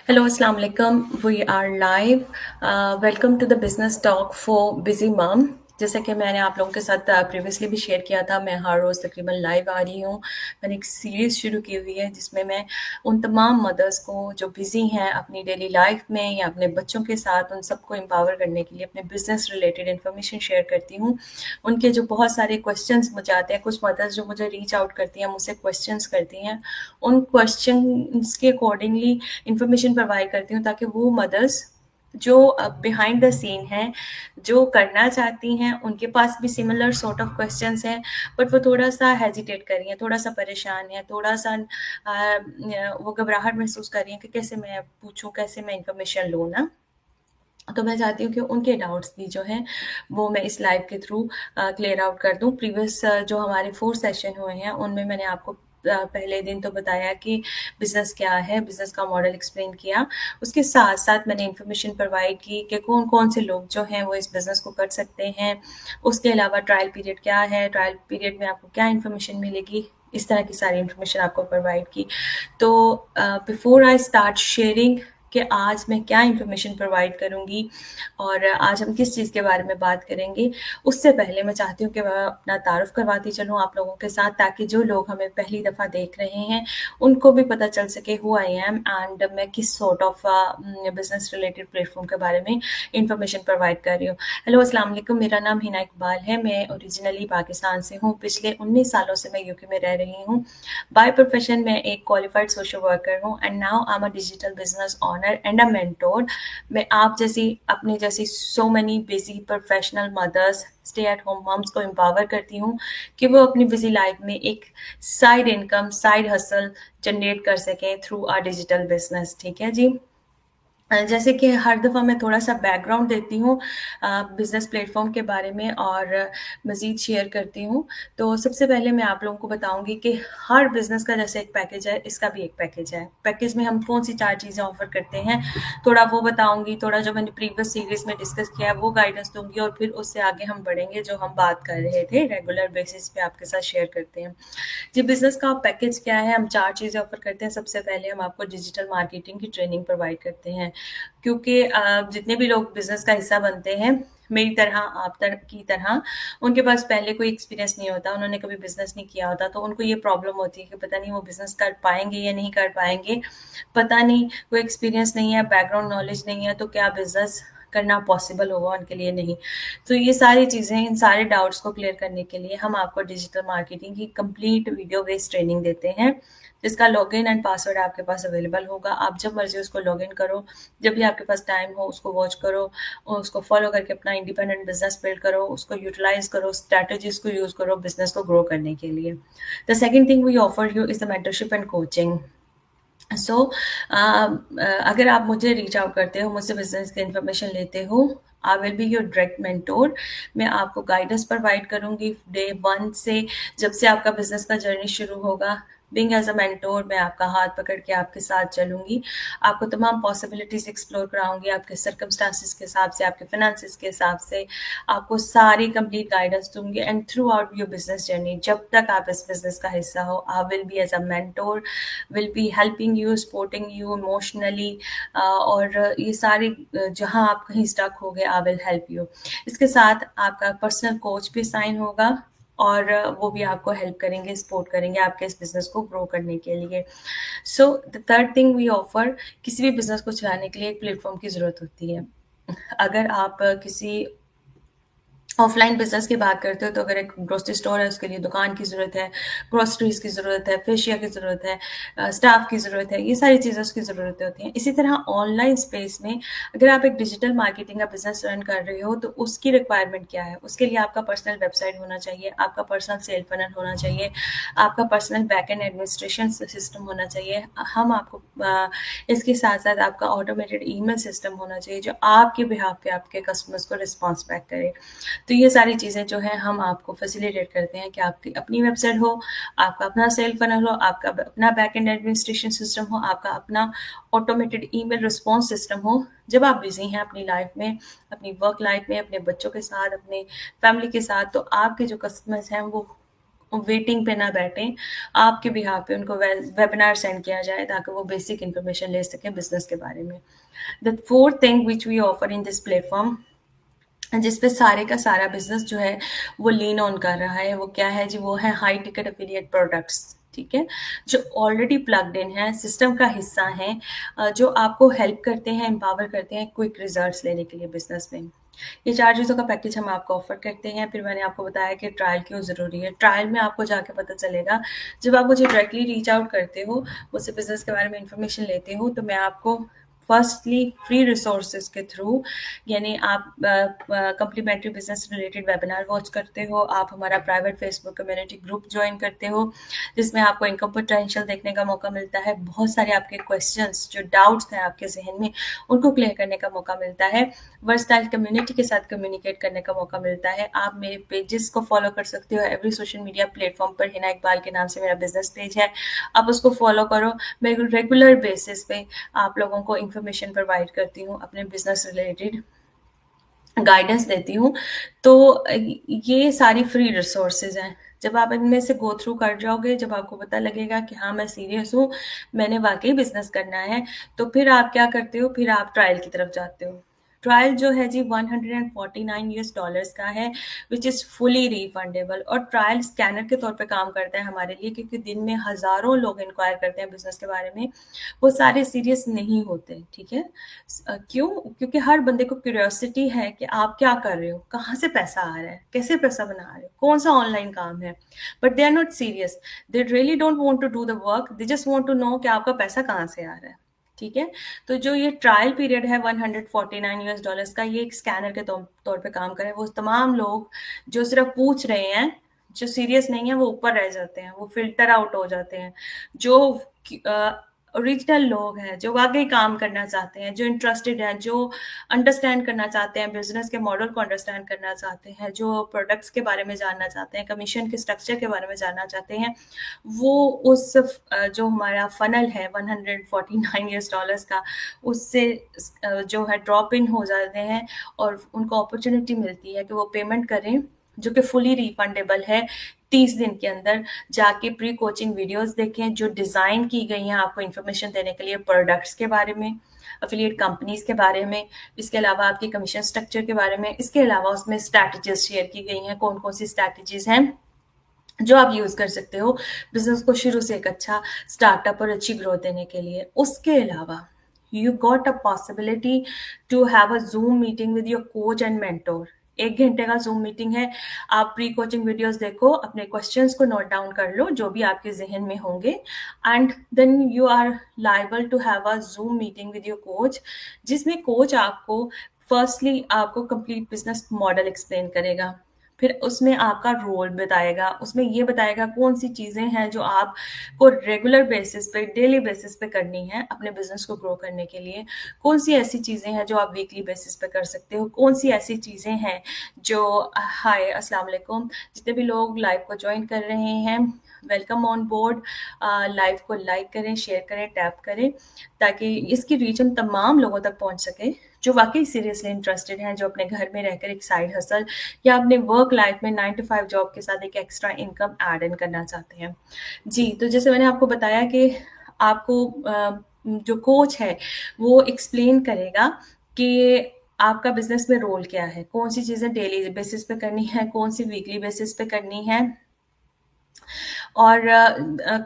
Hello, Assalamu alaikum. We are live. Welcome to the business talk for busy mom. जैसा कि मैंने आप लोगों के साथ प्रीवियसली भी शेयर किया था, मैं हर रोज़ तकरीबन लाइव आ रही हूँ। मैंने एक सीरीज़ शुरू की हुई है जिसमें मैं उन तमाम मदर्स को जो बिज़ी हैं अपनी डेली लाइफ में या अपने बच्चों के साथ, उन सबको एम्पावर करने के लिए अपने बिज़नेस रिलेटेड इन्फॉर्मेशन शेयर करती हूँ। उनके जो बहुत सारे क्वेश्चंस मुझे आते हैं, कुछ मदर्स जो मुझे रीच आउट करती हैं, मुझसे क्वेश्चंस करती हैं, उन क्वेश्चंस के अकॉर्डिंगली इन्फॉर्मेशन प्रोवाइड करती हूँ ताकि वो मदर्स जो बिहाइंड द सीन हैं, जो करना चाहती हैं, उनके पास भी सिमिलर सॉर्ट ऑफ क्वेश्चंस हैं, बट वो थोड़ा-सा हेजिटेट कर रही हैं, थोड़ा-सा परेशान हैं, थोड़ा-सा वो घबराहट महसूस कर रही हैं कि कैसे मैं पूछूँ, कैसे मैं इन्फॉर्मेशन लूँ ना? तो मैं चाहती हूँ कि उनके डाउट्स भी जो हैं, वो मैं इस लाइव के थ्रू क्लियर आउट कर दूँ। प्रीवियस जो हमारे 4 सेशन हुए हैं, उनमें मैंने आपको पहले दिन तो बताया कि बिज़नेस क्या है, बिज़नेस का मॉडल एक्सप्लेन किया। उसके साथ-साथ मैंने इन्फॉर्मेशन प्रोवाइड की कि कौन-कौन से लोग जो हैं, वो इस बिज़नेस को कर सकते हैं। उसके अलावा ट्रायल पीरियड क्या है, ट्रायल पीरियड में आपको क्या इन्फॉर्मेशन मिलेगी, इस तरह की सारी इन्फॉर्मेशन आपको प्रोवाइड की। तो बिफोर आई स्टार्ट शेयरिंग कि आज मैं क्या इन्फॉर्मेशन प्रोवाइड करूँगी और आज हम किस चीज़ के बारे में बात करेंगे, उससे पहले मैं चाहती हूँ कि मैं अपना तारुफ़ करवाती चलूँ आप लोगों के साथ, ताकि जो लोग हमें पहली दफ़ा देख रहे हैं, उनको भी पता चल सके हू आई एम एंड मैं किस sort of business related platform के बारे में इन्फॉर्मेशन प्रोवाइड कर रही हूँ। हेलो, अस्सलाम वालेकुम, मेरा नाम हिना इकबाल है, मैं ओरिजिनली पाकिस्तान से हूँ, पिछले 19 सालों से मैं यूके में रह रही हूँ। बाय प्रोफेशन मैं एक क्वालिफाइड सोशल वर्कर हूँ and now I am a digital business owner and a mentor. मैं आप जैसी अपने जैसी so many busy professional mothers, stay at home moms को एम्पावर करती हूँ कि वो अपनी बिजी लाइफ में एक side income, side hustle generate कर सकें थ्रू आर डिजिटल बिजनेस। ठीक है जी। जैसे कि हर दफ़ा मैं थोड़ा-सा बैकग्राउंड देती हूँ बिज़नेस प्लेटफ़ॉर्म के बारे में और मज़ीद शेयर करती हूँ। तो सबसे पहले मैं आप लोगों को बताऊँगी कि हर बिज़नेस का जैसे एक पैकेज है, इसका भी एक पैकेज है। पैकेज में हम कौन-सी 4 चीज़ें ऑफ़र करते हैं, थोड़ा वो बताऊँगी, थोड़ा जो मैंने प्रीवियस सीरीज़ में डिस्कस किया है वो गाइडेंस दूँगी और फिर उससे आगे हम बढ़ेंगे जो हम बात कर रहे थे, रेगुलर बेसिस पे आपके साथ शेयर करते हैं। जी, बिज़नेस का पैकेज क्या है? हम 4 चीज़ें ऑफ़र करते हैं। सबसे पहले हम आपको डिजिटल मार्केटिंग की ट्रेनिंग प्रोवाइड करते हैं, क्योंकि जितने भी लोग बिज़नेस का हिस्सा बनते हैं, मेरी तरह, आप की तरह, उनके पास पहले कोई एक्सपीरियंस नहीं होता, उन्होंने कभी बिज़नेस नहीं किया होता, तो उनको ये प्रॉब्लम होती है कि पता नहीं वो बिज़नेस कर पाएँगे या नहीं कर पाएँगे। पता नहीं, कोई एक्सपीरियंस नहीं है, बैकग्राउंड नॉलेज नहीं है, तो क्या बिज़नेस करना पॉसिबल होगा उनके लिए? नहीं। तो ये सारी चीज़ें, इन सारे डाउट्स को क्लियर करने के लिए हम आपको डिजिटल मार्केटिंग की कंप्लीट वीडियो बेस्ड ट्रेनिंग देते हैं, जिसका लॉगिन एंड पासवर्ड आपके पास अवेलेबल होगा। आप जब मर्ज़ी उसको लॉगिन करो, जब भी आपके पास टाइम हो उसको वॉच करो और उसको फॉलो करके अपना इंडिपेंडेंट बिज़नेस बिल्ड करो, उसको यूटिलाइज़ करो, स्ट्रैटेजीज़ को यूज़ करो बिज़नेस को ग्रो करने के लिए। The second thing we offer you is the mentorship and coaching. So अगर आप मुझे रीच आउट करते हो, मुझसे बिज़नेस की इन्फॉर्मेशन लेते हो, I will be your direct mentor. मैं आपको गाइडेंस प्रोवाइड करूँगी डे 1 से, जब से आपका बिज़नेस का जर्नी शुरू होगा। बीइंग एज़ अ मेंटोर, मैं आपका हाथ पकड़ के आपके साथ चलूँगी। आपको तमाम पॉसिबिलिटीज़ एक्सप्लोर कराऊँगी, आपके सर्कमस्टांसेस के हिसाब से, आपके फाइनेंसेस के हिसाब से। आपको सारी कंप्लीट गाइडेंस दूँगी and through out your business journey, जब तक आप इस बिज़नेस का हिस्सा हो, I will be as a mentor, will be helping you, supporting you emotionally, और ये सारी जहाँ आप कहीं स्टक हो गए, आई विल हेल्प यू। इसके साथ आपका पर्सनल कोच भी साइन होगा और वो भी आपको हेल्प करेंगे, सपोर्ट करेंगे आपके इस बिज़नेस को ग्रो करने के लिए। So the third thing we offer, किसी भी बिज़नेस को चलाने के लिए एक प्लेटफ़ॉर्म की ज़रूरत होती है। अगर आप किसी ऑफलाइन बिज़नेस की बात करते हो, तो अगर एक ग्रोसरी स्टोर है, उसके लिए दुकान की ज़रूरत है, ग्रोसरीज़ की ज़रूरत है, फेशिया की ज़रूरत है, स्टाफ की ज़रूरत है, ये सारी चीज़ें उसकी ज़रूरतें होती हैं। इसी तरह ऑनलाइन स्पेस में अगर आप एक डिजिटल मार्केटिंग का बिज़नेस रन कर रहे हो, तो उसकी रिक्वायरमेंट क्या है? उसके लिए आपका पर्सनल वेबसाइट होना चाहिए, आपका पर्सनल सेल फनल होना चाहिए, आपका personal back and administration system होना चाहिए। हम आपको इसके साथ-साथ आपका ऑटोमेटेड ईमेल सिस्टम होना चाहिए, जो आपके बिहाफ पे आपके कस्टमर्स को रिस्पॉन्स बैक करे। तो ये सारी चीज़ें जो हैं हम आपको फैसिलिटेट करते हैं कि आपकी अपनी वेबसाइट हो, आपका अपना सेल फनल हो, आपका अपना बैक एंड एडमिनिस्ट्रेशन सिस्टम हो, आपका अपना ऑटोमेटेड ईमेल रिस्पॉन्स सिस्टम हो। जब आप बिज़ी हैं अपनी लाइफ में, अपनी वर्क लाइफ में, अपने बच्चों के साथ, अपने फैमिली के साथ, तो आपके जो कस्टमर्स हैं वो वेटिंग पे ना बैठें, आपके बिहाफ पे उनको वेबिनार सेंड किया जाए ताकि वो बेसिक इन्फॉर्मेशन ले सकें बिजनेस के बारे में। The fourth thing which we offer in this platform, जिस पे सारे का सारा बिजनेस जो है वो लीन ऑन कर रहा है, वो क्या है जी? वो है हाई टिकट एफिलिएट प्रोडक्ट्स। ठीक है, जो ऑलरेडी प्लग्ड इन है, सिस्टम का हिस्सा है, जो आपको हेल्प करते हैं, एम्पावर करते हैं क्विक रिजल्ट्स लेने के लिए बिजनेस में। ये 4 चीज़ों का पैकेज हम आपको ऑफर करते हैं। फिर मैंने आपको बताया कि ट्रायल क्यों ज़रूरी है। ट्रायल में आपको जाके पता चलेगा, जब आप मुझे डायरेक्टली रीच आउट करते हो, मुझसे बिजनेस के बारे में इंफॉर्मेशन लेते हो, तो मैं आपको फर्स्टली फ्री रिसोर्सेज के थ्रू, यानी आप complimentary business related webinar watch करते हो, आप हमारा private Facebook community group join करते हो, जिसमें आपको इनकम पोटेंशियल देखने का मौका मिलता है, बहुत सारे आपके क्वेश्चंस जो डाउट्स हैं आपके जहन में उनको क्लियर करने का मौका मिलता है, वर्सटाइल कम्युनिटी के साथ कम्युनिकेट करने का मौका मिलता है। आप मेरे पेजेस को फॉलो कर सकते हो एवरी सोशल मीडिया प्लेटफॉर्म पर। हिना इकबाल के नाम से मेरा बिजनेस पेज है, आप उसको फॉलो करो। मैं रेगुलर बेसिस पे आप लोगों को इन्फॉर्मेशन प्रोवाइड करती हूँ, अपने बिजनेस रिलेटेड गाइडेंस देती हूँ। तो ये सारी फ्री रिसोर्सेज हैं। जब आप इनमें से गो थ्रू कर जाओगे, जब आपको पता लगेगा कि हाँ मैं सीरियस हूँ, मैंने वाकई बिजनेस करना है, तो फिर आप क्या करते हो? फिर आप ट्रायल की तरफ जाते हो। ट्रायल जो है जी $149 का है, विच इज़ फुली रिफंडेबल, और ट्रायल स्कैनर के तौर पे काम करता है हमारे लिए, क्योंकि दिन में हज़ारों लोग इंक्वायर करते हैं बिजनेस के बारे में, वो सारे सीरियस नहीं होते। ठीक है, क्यों? क्योंकि हर बंदे को क्यूरियोसिटी है कि आप क्या कर रहे हो, कहाँ से पैसा आ रहा है, कैसे पैसा बना रहे हो, कौन सा ऑनलाइन काम है, but they are not serious, they really don't want to do the work, they just want to know कि आपका पैसा कहाँ से आ रहा है। ठीक है, तो जो ये ट्रायल पीरियड है $149 का, ये एक स्कैनर के तौर पे काम करे। वो तमाम लोग जो सिर्फ पूछ रहे हैं, जो सीरियस नहीं है, वो ऊपर रह जाते हैं, वो फिल्टर आउट हो जाते हैं। जो ओरिजिनल लोग हैं, जो वाकई काम करना चाहते हैं, जो इंटरेस्टेड हैं, जो अंडरस्टैंड करना चाहते हैं, बिजनेस के मॉडल को अंडरस्टैंड करना चाहते हैं, जो प्रोडक्ट्स के बारे में जानना चाहते हैं, कमीशन के स्ट्रक्चर के बारे में जानना चाहते हैं, वो उस जो हमारा फनल है $149 का, उससे जो है ड्रॉप इन हो जाते हैं, और उनको अपॉर्चुनिटी मिलती है कि वो पेमेंट करें, जो कि फुली रिफंडेबल है। 30 दिन के अंदर जाके प्री कोचिंग वीडियोस देखें, जो डिज़ाइन की गई हैं आपको इन्फॉर्मेशन देने के लिए, प्रोडक्ट्स के बारे में, एफिलिएट कंपनीज के बारे में, इसके अलावा आपकी कमीशन स्ट्रक्चर के बारे में, इसके अलावा उसमें स्ट्रैटेजीज शेयर की गई हैं, कौन कौन सी स्ट्रैटेजीज हैं जो आप यूज़ कर सकते हो बिजनेस को शुरू से एक अच्छा स्टार्टअप और अच्छी ग्रोथ देने के लिए। उसके अलावा you got a possibility to have a Zoom meeting with your coach and mentor. 1 घंटे का ज़ूम मीटिंग है। आप प्री कोचिंग वीडियोस देखो, अपने क्वेश्चंस को नोट डाउन कर लो जो भी आपके ज़हन में होंगे, and then you are liable to have a Zoom meeting with your coach, जिसमें कोच आपको फर्स्टली आपको कंप्लीट बिजनेस मॉडल एक्सप्लेन करेगा, फिर उसमें आपका रोल बताएगा, उसमें ये बताएगा कौन सी चीज़ें हैं जो आपको रेगुलर बेसिस पे, डेली बेसिस पे करनी है अपने बिजनेस को ग्रो करने के लिए, कौन सी ऐसी चीज़ें हैं जो आप वीकली बेसिस पे कर सकते हो, कौन सी ऐसी चीज़ें हैं जो हाय अस्सलाम वालेकुम, जितने भी लोग लाइव को ज्वाइन कर रहे हैं, वेलकम ऑन बोर्ड। लाइव को लाइक करें, शेयर करें, टैप करें, ताकि इसकी रीच हम तमाम लोगों तक पहुंच सके जो वाकई सीरियसली इंटरेस्टेड हैं, जो अपने घर में रहकर एक साइड हसल या अपने वर्क लाइफ में 9 टू 5 जॉब के साथ एक एक्स्ट्रा इनकम ऐड इन करना चाहते हैं। जी, तो जैसे मैंने आपको बताया कि आपको जो कोच है वो एक्सप्लेन करेगा कि आपका बिजनेस में रोल क्या है, कौन सी चीज़ें डेली बेसिस पे करनी है, कौन सी वीकली बेसिस पे करनी है, और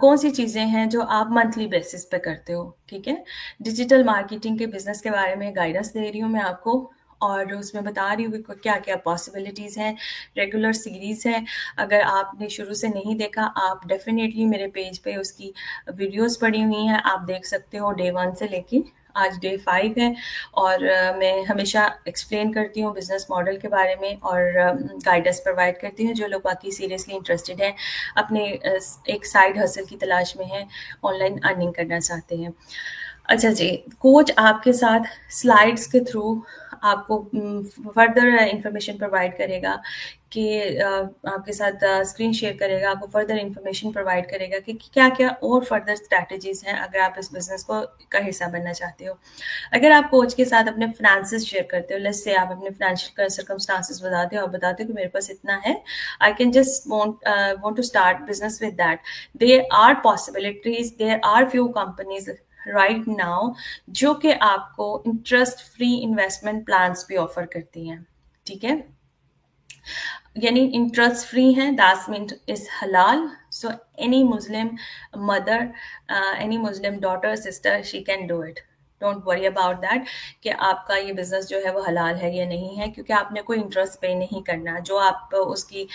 कौन सी चीज़ें हैं जो आप मंथली बेसिस पे करते हो। ठीक है, डिजिटल मार्केटिंग के बिजनेस के बारे में गाइडेंस दे रही हूँ मैं आपको, और उसमें बता रही हूँ कि क्या क्या पॉसिबिलिटीज़ हैं। रेगुलर सीरीज़ है, अगर आपने शुरू से नहीं देखा, आप डेफिनेटली मेरे पेज पे उसकी वीडियोस पड़ी हुई हैं, आप देख सकते हो डे 1 से लेके आज डे 5 है, और मैं हमेशा एक्सप्लेन करती हूँ बिजनेस मॉडल के बारे में, और गाइडेंस प्रोवाइड करती हूँ जो लोग बाकी सीरियसली इंटरेस्टेड हैं, अपने एक साइड हसल की तलाश में हैं, ऑनलाइन अर्निंग करना चाहते हैं। अच्छा जी, कोच आपके साथ स्लाइड्स के थ्रू आपको फर्दर इन्फॉर्मेशन प्रोवाइड करेगा कि आपके साथ स्क्रीन शेयर करेगा, आपको फर्दर इन्फॉर्मेशन प्रोवाइड करेगा कि क्या-क्या और फर्दर स्ट्रैटेजीज़ हैं अगर आप इस बिज़नेस को का हिस्सा बनना चाहते हो। अगर आप कोच के साथ अपने फाइनेंसेस शेयर करते हो, लेट्स से आप अपने फाइनेंशियल सर्कमस्टांसेस बताते हो और बताते हो कि मेरे पास इतना है, I can just want to start business with that. There are possibilities, there are few companies right now जो कि आपको इंटरेस्ट फ्री इन्वेस्टमेंट प्लान्स भी ऑफर करती हैं, ठीक है? यानी इंटरेस्ट फ्री हैं, that means is halal, so any Muslim mother, any Muslim daughter sister, she can do it. Don't worry about that कि आपका ये बिजनेस जो है वो हलाल है या नहीं है, क्योंकि आपने कोई इंटरेस्ट पे नहीं करना। जो आप उसकी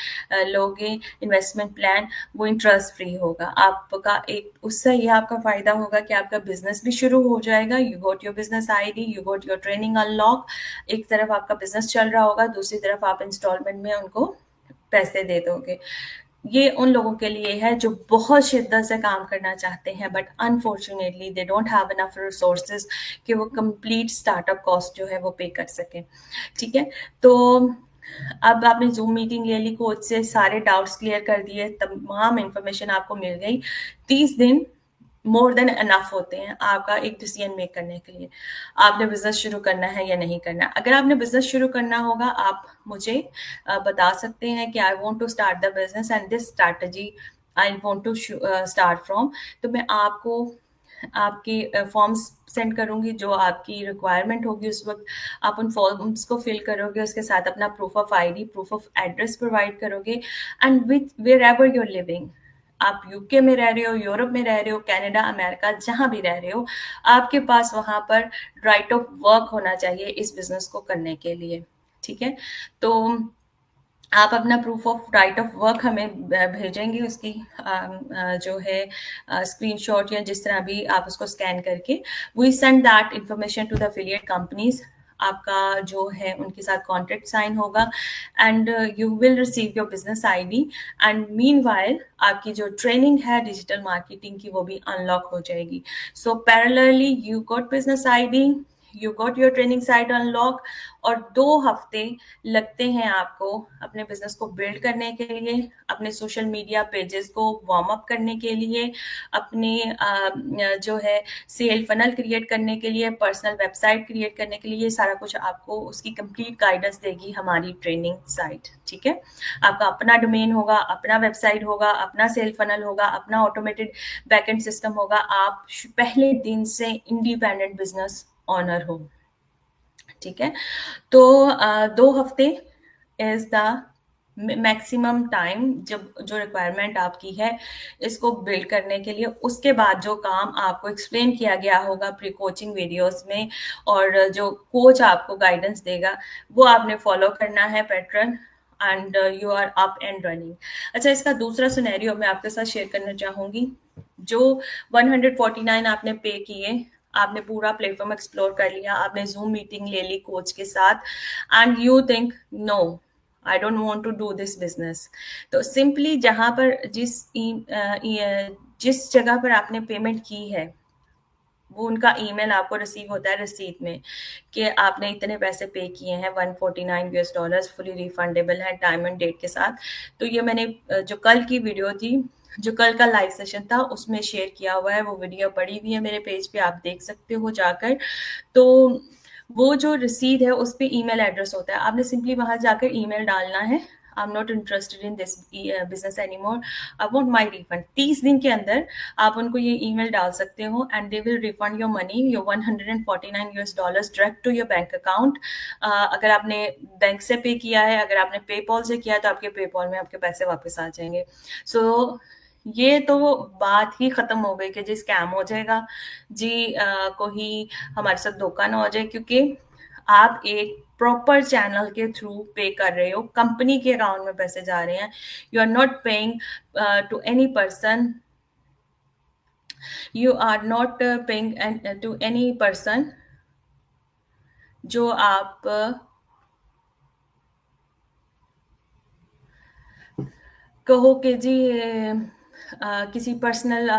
लोगे इन्वेस्टमेंट प्लान, वो इंटरेस्ट फ्री होगा आपका। एक उससे ये आपका फायदा होगा कि आपका बिजनेस भी शुरू हो जाएगा। You got your business ID, you got your training unlock. एक तरफ आपका बिजनेस चल रहा होगा, दूसरी तरफ आप इंस्टॉलमेंट में उनको पैसे दे दोगे। ये उन लोगों के लिए है जो बहुत शिद्दत से काम करना चाहते हैं, but unfortunately they don't have enough resources कि वो कंप्लीट स्टार्टअप कॉस्ट जो है वो पे कर सकें, ठीक है? तो अब आपने जूम मीटिंग ले ली, कोच से सारे डाउट्स क्लियर कर दिए, तमाम इंफॉर्मेशन आपको मिल गई। 30 दिन मोर देन अनफ होते हैं आपका एक डिसीजन मेक करने के लिए, आपने बिजनेस शुरू करना है या नहीं करना। अगर आपने बिजनेस शुरू करना होगा, आप मुझे बता सकते हैं कि I want to start the business and this strategy I want to start from. तो मैं आपको आपके फॉर्म्स सेंड करूंगी, जो आपकी रिक्वायरमेंट होगी उस वक्त आप उन फॉर्म्स को फिल करोगे, उसके साथ अपना proof of ID, proof of address provide करोगे, and with wherever you're living, आप यूके में रह रहे हो, यूरोप में रह रहे हो, कनाडा, अमेरिका, जहां भी रह रहे हो, आपके पास वहां पर राइट ऑफ वर्क होना चाहिए इस बिजनेस को करने के लिए, ठीक है? तो आप अपना proof of right of work हमें भेजेंगे, उसकी जो है स्क्रीनशॉट या जिस तरह भी आप उसको स्कैन करके, we send that information to the affiliate companies. आपका जो है उनके साथ कॉन्ट्रैक्ट साइन होगा and you will receive your business ID, and meanwhile आपकी जो ट्रेनिंग है डिजिटल मार्केटिंग की वो भी अनलॉक हो जाएगी। So parallelly you got business ID, you got your training site unlock, और 2 हफ्ते लगते हैं आपको अपने बिजनेस को बिल्ड करने के लिए, अपने सोशल मीडिया पेजेस को वार्म अप करने के लिए, अपने जो है सेल फनल क्रिएट करने के लिए, पर्सनल वेबसाइट क्रिएट करने के लिए। ये सारा कुछ आपको उसकी कंप्लीट गाइडेंस देगी हमारी ट्रेनिंग साइट, ठीक है? आपका अपना डोमेन होगा, अपना वेबसाइट होगा, अपना सेल फनल होगा, अपना ऑटोमेटेड बैकएंड सिस्टम होगा। आप पहले दिन से इंडिपेंडेंट बिजनेस ऑनर हो, ठीक है? तो 2 हफ्ते इज द मैक्सिमम टाइम जब जो रिक्वायरमेंट आपकी है इसको बिल्ड करने के लिए। उसके बाद जो काम आपको एक्सप्लेन किया गया होगा प्री कोचिंग वीडियोस में, और जो कोच आपको गाइडेंस देगा, वो आपने फॉलो करना है pattern, and you are up and running. अच्छा, इसका दूसरा सिनेरियो मैं आपके साथ शेयर करना चाहूंगी। जो 149 आपने पे किए, आपने पूरा प्लेटफॉर्म एक्सप्लोर कर लिया, आपने जूम मीटिंग ले ली कोच के साथ, and you think no, I don't want to do this business. तो सिंपली जहां पर जिस जगह पर आपने पेमेंट की है, वो उनका ईमेल आपको रिसीव होता है रिसीट में कि आपने इतने पैसे पे किए हैं, $149 फुली रिफंडेबल है टाइम एंड डेट के साथ। तो ये मैंने जो कल की वीडियो थी, जो कल का लाइव सेशन था, उसमें शेयर किया हुआ है, वो वीडियो पड़ी हुई है मेरे पेज पे, आप देख सकते हो जाकर। तो वो जो रसीद है उस पे ईमेल एड्रेस होता है, आपने सिंपली वहां जाकर ईमेल डालना है, I am not interested in this business anymore, I want my refund. 30 दिन के अंदर आप उनको ये ईमेल डाल सकते हो and they will refund your money, your $149 direct to your bank account. अगर आपने बैंक से पे किया है, अगर आपने पेपॉल से किया है, तो आपके पेपॉल में आपके पैसे वापस आ जाएंगे। सो ये तो बात ही खत्म हो गई कि जी स्कैम हो जाएगा, जी कोई हमारे साथ धोखा ना हो जाए, क्योंकि आप एक प्रॉपर चैनल के थ्रू पे कर रहे हो, कंपनी के अकाउंट में पैसे जा रहे हैं। You are not paying to any person, you are not paying to any person जो आप कहो कि जी किसी पर्सनल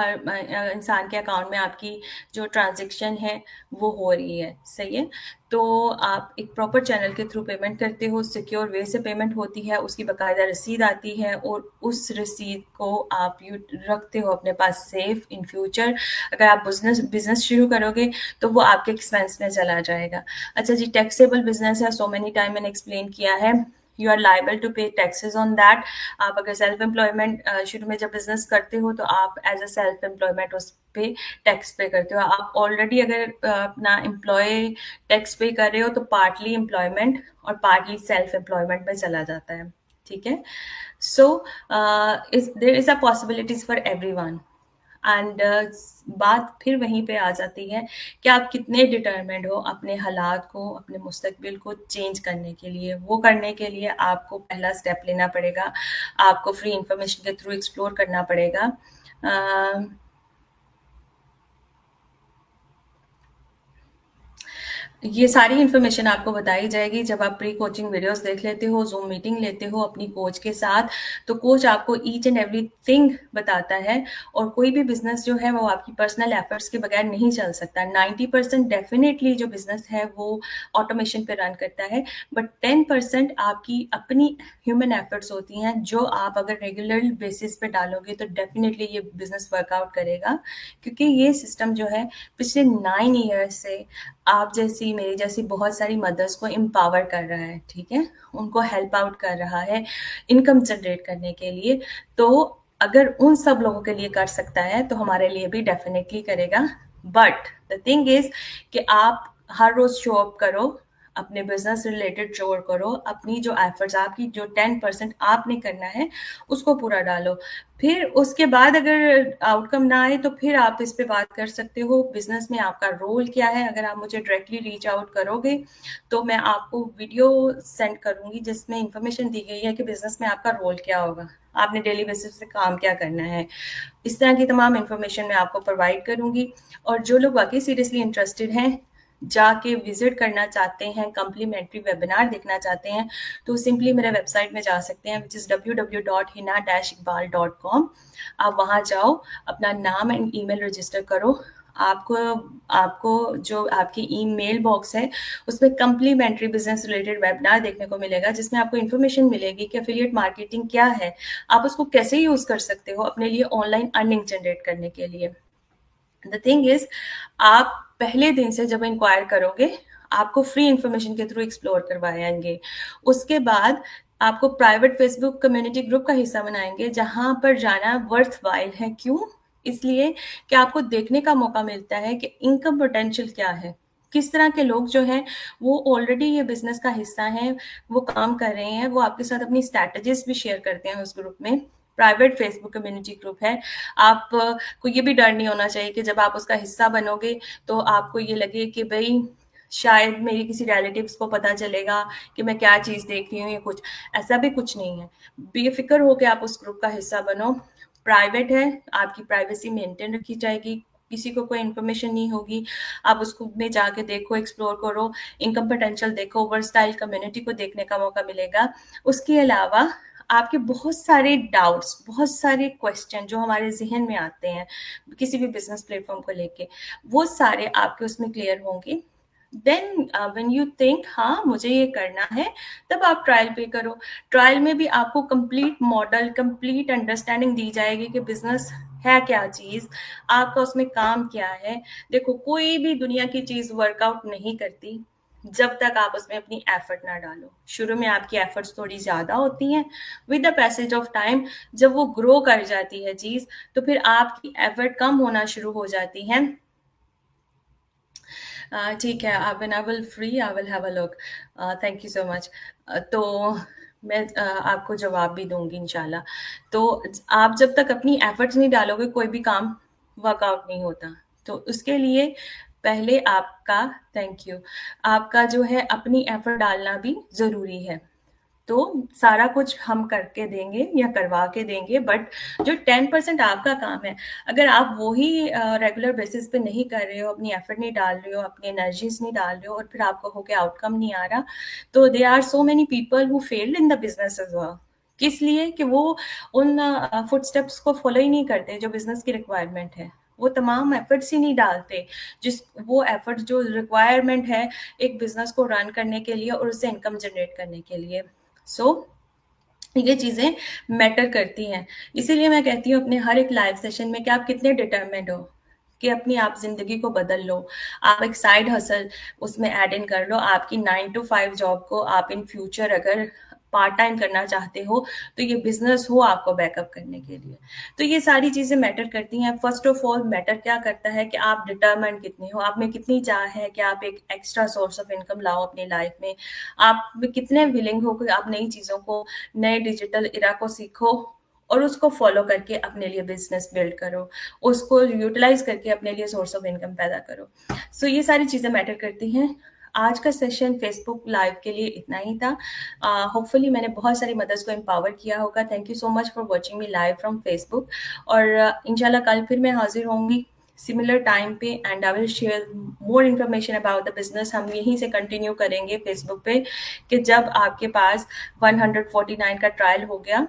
इंसान के अकाउंट में आपकी जो ट्रांजैक्शन है वो हो रही है, सही है। तो आप एक प्रॉपर चैनल के थ्रू पेमेंट करते हो, सिक्योर वे से पेमेंट होती है, उसकी बाकायदा रसीद आती है और उस रसीद को आप यू रखते हो अपने पास सेफ इन फ्यूचर। अगर आप बिजनेस शुरू करोगे तो वो आपके एक्सपेंस में चला जाएगा। अच्छा जी, टैक्सेबल बिजनेस है, सो मैनी टाइम मैंने एक्सप्लेन किया है, यू आर लाइबल टू पे टैक्सेस ऑन दैट। आप अगर सेल्फ एम्प्लॉयमेंट शुरू में जब बिजनेस करते हो तो आप एज अ सेल्फ एम्प्लॉयमेंट उस पे टैक्स पे करते हो। आप ऑलरेडी अगर अपना एम्प्लॉय टैक्स पे कर रहे हो तो पार्टली एम्प्लॉयमेंट और पार्टली सेल्फ एम्प्लॉयमेंट में चला जाता है, ठीक है। So there is a possibilities for everyone. And बात फिर वहीं पे आ जाती है कि आप कितने डिटर्मेंड हो अपने हालात को, अपने मुस्तकबिल को चेंज करने के लिए। वो करने के लिए आपको पहला स्टेप लेना पड़ेगा, आपको फ्री इंफॉर्मेशन के थ्रू एक्सप्लोर करना पड़ेगा। ये सारी इन्फॉर्मेशन आपको बताई जाएगी जब आप प्री कोचिंग वीडियोस देख लेते हो, ज़ूम मीटिंग लेते हो अपनी कोच के साथ। तो कोच आपको ईच एंड एवरीथिंग बताता है। और कोई भी बिजनेस जो है वो आपकी पर्सनल एफर्ट्स के बगैर नहीं चल सकता। 90% डेफिनेटली जो बिजनेस है वो ऑटोमेशन पे रन करता है, बट 10% आपकी अपनी ह्यूमन एफर्ट्स होती हैं जो आप अगर रेगुलर बेसिस पे डालोगे तो डेफिनेटली ये बिजनेस वर्कआउट करेगा। क्योंकि ये सिस्टम जो है पिछले 9 ईयर्स से आप जैसी मेरी जैसी बहुत सारी मदर्स को एम्पावर कर रहा है, ठीक है, उनको हेल्प आउट कर रहा है इनकम जनरेट करने के लिए। तो अगर उन सब लोगों के लिए कर सकता है तो हमारे लिए भी डेफिनेटली करेगा। बट द थिंग इज कि आप हर रोज शो अप करो, अपने बिजनेस रिलेटेड शोर करो, अपनी जो एफर्ट्स आपकी जो 10% आपने करना है उसको पूरा डालो। फिर उसके बाद अगर आउटकम ना आए तो फिर आप इस पे बात कर सकते हो बिजनेस में आपका रोल क्या है। अगर आप मुझे डायरेक्टली रीच आउट करोगे तो मैं आपको वीडियो सेंड करूंगी जिसमें इंफॉर्मेशन दी गई है कि बिजनेस में आपका रोल क्या होगा, आपने डेली बेसिस पे काम क्या करना है। इस तरह की तमाम इंफॉर्मेशन मैं आपको प्रोवाइड करूंगी। और जो लोग वाकई सीरियसली इंटरेस्टेड हैं, जाके विजिट करना चाहते हैं, कम्प्लीमेंट्री वेबिनार देखना चाहते हैं, तो सिंपली मेरे वेबसाइट में जा सकते हैं, विच इज़ www.hina-iqbal.com। आप वहाँ जाओ, अपना नाम एंड ईमेल रजिस्टर करो। आपको आपको जो आपकी ईमेल बॉक्स है उसमें कम्प्लीमेंट्री बिजनेस रिलेटेड वेबिनार देखने को मिलेगा, जिसमें आपको इन्फॉर्मेशन मिलेगी कि एफिलिएट मार्केटिंग क्या है, आप उसको कैसे यूज कर सकते हो अपने लिए ऑनलाइन अर्निंग जनरेट करने के लिए। द थिंग इज, आप पहले दिन से जब इंक्वायर करोगे आपको फ्री इंफॉर्मेशन के थ्रू एक्सप्लोर करवाएंगे। उसके बाद आपको प्राइवेट फेसबुक कम्युनिटी ग्रुप का हिस्सा बनाएंगे जहां पर जाना वर्थ वाइल है। क्यों? इसलिए कि आपको देखने का मौका मिलता है कि इनकम पोटेंशियल क्या है, किस तरह के लोग जो हैं वो ऑलरेडी ये बिजनेस का हिस्सा हैं, वो काम कर रहे हैं, वो आपके साथ अपनी स्ट्रैटेजीज भी शेयर करते हैं उस ग्रुप में। प्राइवेट फेसबुक कम्युनिटी ग्रुप है। आप को ये भी डर नहीं होना चाहिए कि जब आप उसका हिस्सा बनोगे तो आपको ये लगे कि भाई शायद मेरी किसी रिलेटिव्स को पता चलेगा कि मैं क्या चीज़ देख रही हूँ या कुछ। ऐसा भी कुछ नहीं है, बेफिक्र हो के आप उस ग्रुप का हिस्सा बनो। प्राइवेट है, आपकी प्राइवेसी मेंटेन रखी जाएगी, किसी को कोई इन्फॉर्मेशन नहीं होगी। आप उसको में जाके देखो, एक्सप्लोर करो, इनकम पोटेंशियल देखो, वर्सटाइल कम्युनिटी को देखने का मौका मिलेगा। उसके अलावा आपके बहुत सारे डाउट्स, बहुत सारे क्वेश्चन जो हमारे जहन में आते हैं किसी भी बिजनेस प्लेटफॉर्म को लेके, वो सारे आपके उसमें क्लियर होंगे। देन व्हेन यू थिंक हाँ मुझे ये करना है, तब आप ट्रायल पे करो। ट्रायल में भी आपको कंप्लीट मॉडल, कंप्लीट अंडरस्टैंडिंग दी जाएगी कि बिजनेस है क्या चीज, आपका उसमें काम क्या है। देखो, कोई भी दुनिया की चीज वर्कआउट नहीं करती जब तक आप उसमें अपनी एफर्ट ना डालो। शुरू में आपकी एफर्ट्स थोड़ी ज्यादा होती हैं, with the passage of time जब वो ग्रो कर जाती है चीज तो फिर आपकी एफर्ट कम होना शुरू हो जाती है। ठीक है, when I will free I will have a look. Thank you so much. तो मैं आपको जवाब भी दूंगी इंशाल्लाह। तो आप जब तक अपनी एफर्ट्स नहीं डालोगे कोई भी काम वर्कआउट नहीं होता। तो उसके लिए पहले आपका, थैंक यू, आपका जो है अपनी एफर्ट डालना भी ज़रूरी है। तो सारा कुछ हम करके देंगे या करवा के देंगे, बट जो 10% आपका काम है, अगर आप वो ही रेगुलर बेसिस पे नहीं कर रहे हो, अपनी एफर्ट नहीं डाल रहे हो, अपनी एनर्जीज नहीं डाल रहे हो, और फिर आपको हो के आउटकम नहीं आ रहा, तो they are so many people who failed in the business as well. किस लिए कि वो उन फुटस्टेप्स को फॉलो ही नहीं करते जो बिजनेस की रिक्वायरमेंट है। वो तमाम एफर्ट्स ही नहीं डालते जिस वो एफर्ट जो रिक्वायरमेंट है एक बिजनेस को रन करने के लिए और उससे इनकम जनरेट करने के लिए। सो ये चीज़ें मैटर करती हैं। इसीलिए मैं कहती हूँ अपने हर एक लाइव सेशन में कि आप कितने डिटर्मिन्ड हो कि अपनी आप ज़िंदगी को बदल लो। आप एक साइड हसल उसमें ऐड इन कर लो। आपकी 9 टू 5 जॉब को आप इन फ्यूचर अगर पार्ट टाइम करना चाहते हो, तो ये बिज़नेस हो आपको बैकअप करने के लिए। तो ये सारी चीज़ें मैटर करती हैं। फर्स्ट ऑफ ऑल मैटर क्या करता है कि आप डिटरमाइंड कितने हो, आप में कितनी चाह है कि आप एक एक्स्ट्रा सोर्स ऑफ इनकम लाओ अपनी लाइफ में। आप कितने विलिंग हो कि आप नई चीज़ों को, नए डिजिटल इरा को सीखो और उसको फॉलो करके अपने लिए बिजनेस बिल्ड करो, उसको यूटिलाइज करके अपने लिए सोर्स ऑफ इनकम पैदा करो। सो ये सारी चीज़ें मैटर करती हैं। आज का सेशन फेसबुक लाइव के लिए इतना ही था। होपफुली मैंने बहुत सारी मदर्स को एम्पावर किया होगा। Thank you so much for watching me live from Facebook. और इंशाल्लाह कल फिर मैं हाजिर होंगी सिमिलर टाइम पे and I will share more information about the business. हम यहीं से कंटिन्यू करेंगे फेसबुक पे कि जब आपके पास 149 का ट्रायल हो गया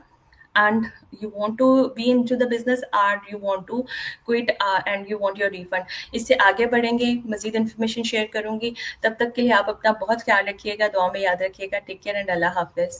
and you want to be into the business or you want to quit and you want your refund। इससे आगे बढ़ेंगे, मजीद इन्फॉर्मेशन शेयर करूंगी। तब तक के लिए आप अपना बहुत ख्याल रखिएगा, दुआ में याद रखिएगा। टेक केयर एंड अल्लाह हाफिज।